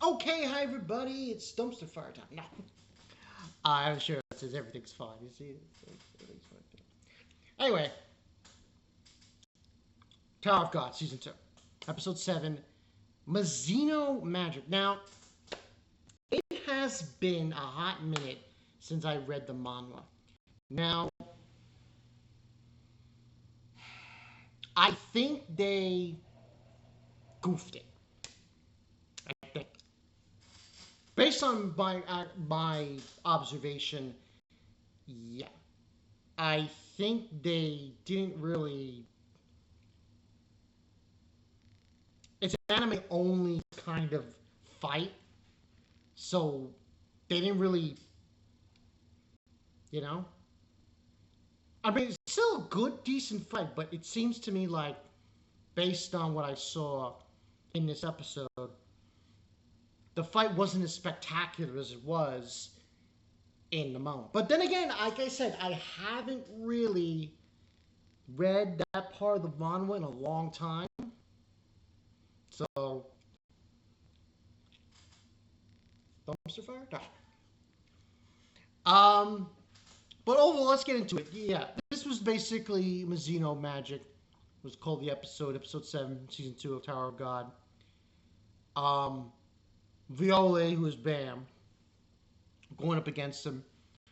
Okay, hi everybody, it's dumpster fire time. No. I'm sure it says everything's fine. You see, everything's fine. Anyway, Tower of God, Season 2, Episode 7, Mazino Magic. Now, it has been a hot minute since I read the manga. Now, I think they goofed it. I think. Based on my observation, yeah. I think they didn't really. It's an anime only kind of fight, so they didn't really, you know. I mean, it's still a good, decent fight, but it seems to me like, based on what I saw in this episode, the fight wasn't as spectacular as it was in the manga. But then again, like I said, I haven't really read that part of the manga in a long time. So, dumpster fire? No. But overall, let's get into it. Yeah, this was basically Mazino Magic. It was called the episode 7, Season 2 of Tower of God. Viola, who is Bam, going up against him.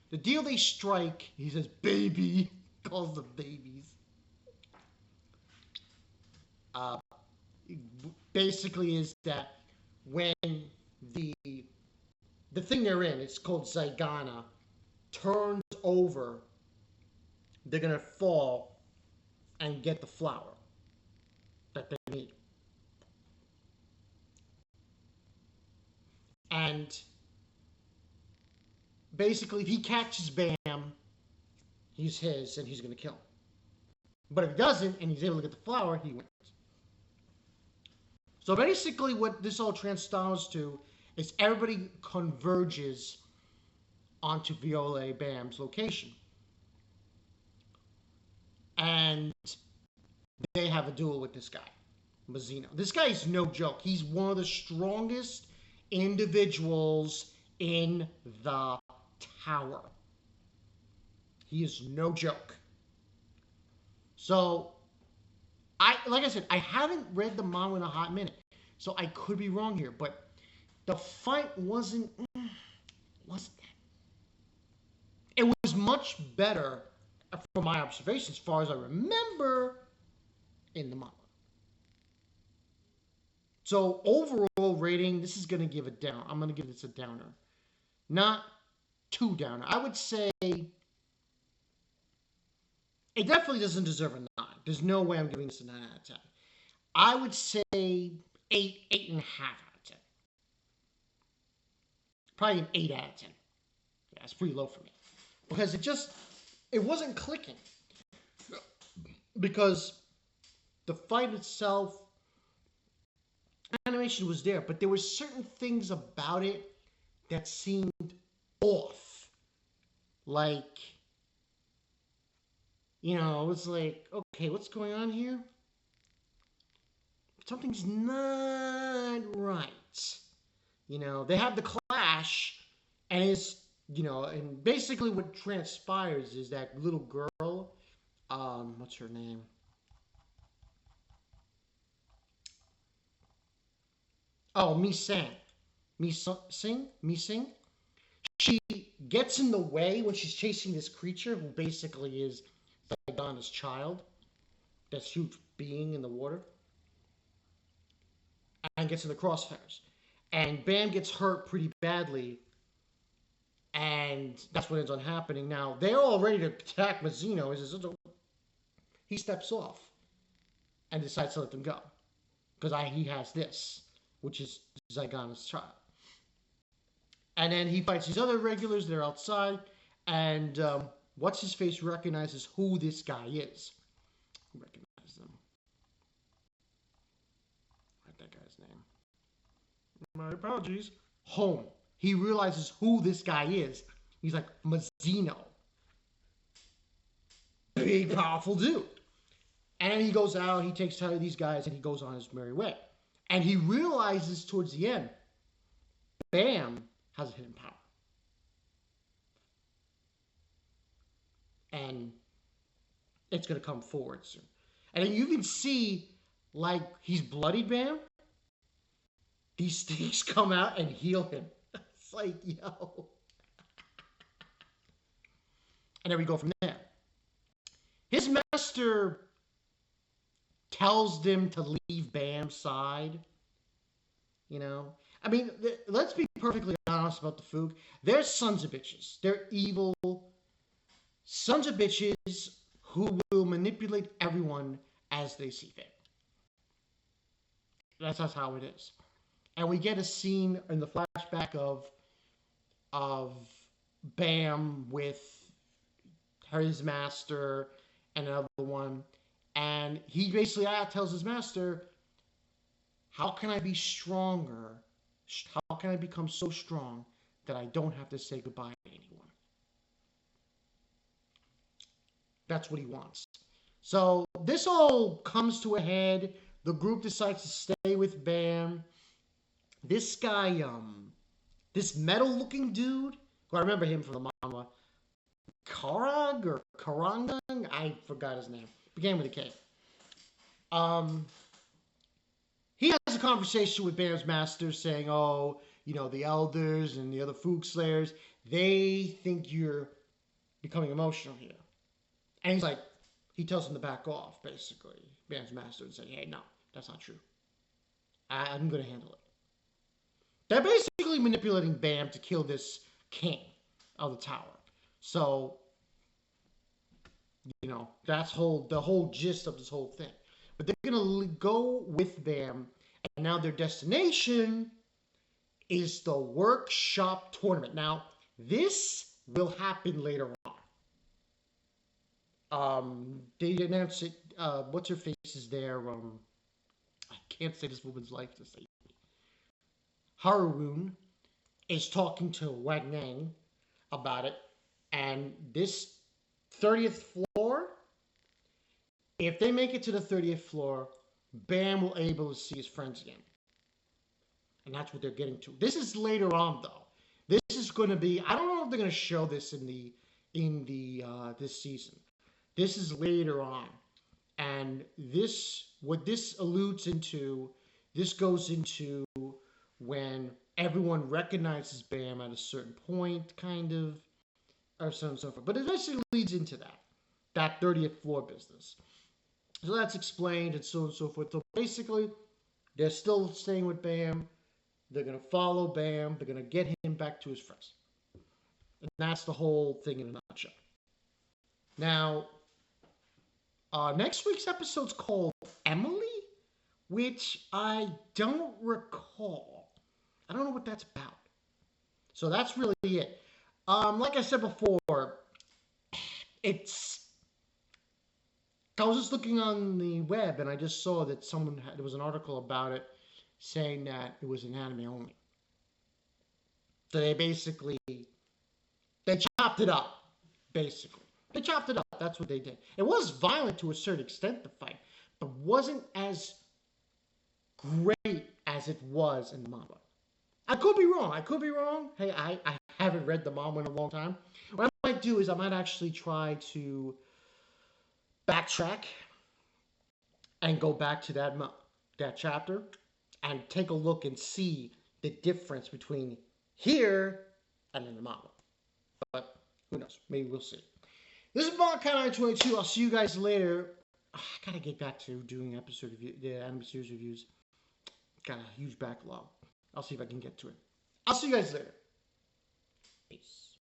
The deal they strike, he says, baby, calls them babies. Basically is that when the thing they're in, it's called Zygana, turns over, they're going to fall and get the flower that they need. And basically, if he catches Bam, he's his and he's going to kill him. But if he doesn't and he's able to get the flower, he wins. So basically, what this all transpires to is everybody converges onto Viola Bam's location. And they have a duel with this guy, Mazino. This guy is no joke. He's one of the strongest individuals in the tower. He is no joke. So, like I said, I haven't read the manga in a hot minute, so I could be wrong here, but the fight wasn't that. It was much better, from my observation, as far as I remember, in the manga. So overall rating, this is going to give a down. I'm going to give this a downer. Not too downer. I would say it definitely doesn't deserve a 9. There's no way I'm giving this a 9 out of 10. I would say 8, 8.5 out of 10. Probably an 8 out of 10. Yeah, it's pretty low for me. Because it wasn't clicking. Because the fight itself, animation was there, but there were certain things about it that seemed off. Like, it was like, okay, what's going on here? Something's not right. They have the clash, and and basically what transpires is that little girl, what's her name? Oh, Mi Sing. She gets in the way when she's chasing this creature who basically is Zygana's child. This huge being in the water. And gets in the crosshairs. And Bam gets hurt pretty badly. And that's what ends up happening. Now, they're all ready to attack Mazino. He steps off and decides to let them go. Because he has this, which is Zygana's child. And then he fights these other regulars that are outside. And What's-His-Face recognizes who this guy is. Who recognizes them? Write that guy's name. My apologies. Home. He realizes who this guy is. He's like, Mazino. Big, powerful dude. And then he goes out, he takes care of these guys, and he goes on his merry way. And he realizes towards the end Bam has a hidden power. And it's going to come forward soon. And you can see, like, he's bloodied, Bam. These things come out and heal him. It's like, yo. And then we go from there. His master tells them to leave Bam's side. You know? I mean, let's be perfectly honest about the Fook. They're sons of bitches. They're evil sons of bitches who will manipulate everyone as they see fit. That's how it is. And we get a scene in the flashback of Bam with his master and another one, and he basically tells his master, "How can I be stronger? How can I become so strong that I don't have to say goodbye to anyone?" That's what he wants. So this all comes to a head. The group decides to stay with Bam. This guy, this metal-looking dude, who I remember him from the manga, Karag or Karangang, I forgot his name. Began with a K. He has a conversation with Bam's master saying, "Oh, you know, the elders and the other Fook Slayers, they think you're becoming emotional here." And he's like, he tells him to back off, basically. Bam's master and saying, "Hey, no, that's not true. I'm going to handle it." They're basically manipulating Bam to kill this king of the tower. So, you know, that's the whole gist of this whole thing. But they're going to go with Bam, and now their destination is the workshop tournament. Now, this will happen later on. They announced it. What's her face is there? I can't say this woman's life to say. Haruun is talking to Wang Nang about it, and this 30th floor, if they make it to the 30th floor, Bam will be able to see his friends again. And that's what they're getting to. This is later on, though. This is going to be, I don't know if they're going to show this in this season. This is later on. And what this alludes into, this goes into when everyone recognizes Bam at a certain point, kind of, or so on and so forth. But it basically leads into that 30th floor business. So that's explained and so on and so forth. So basically, they're still staying with Bam. They're going to follow Bam. They're going to get him back to his friends. And that's the whole thing in a nutshell. Now, next week's episode's called Emily, which I don't recall. I don't know what that's about. So that's really it. Like I said before, I was just looking on the web and I just saw that there was an article about it saying that it was an anime only. So they chopped it up, basically. They chopped it up. That's what they did. It was violent to a certain extent, the fight, but wasn't as great as it was in the manga. I could be wrong. Hey, I haven't read the manga in a long time. What I might do is I might actually try to backtrack and go back to that chapter and take a look and see the difference between here and in the manga. But who knows? Maybe we'll see. This is Mark 922. I'll see you guys later. I gotta get back to doing the anime series reviews. Got a huge backlog. I'll see if I can get to it. I'll see you guys later. Peace.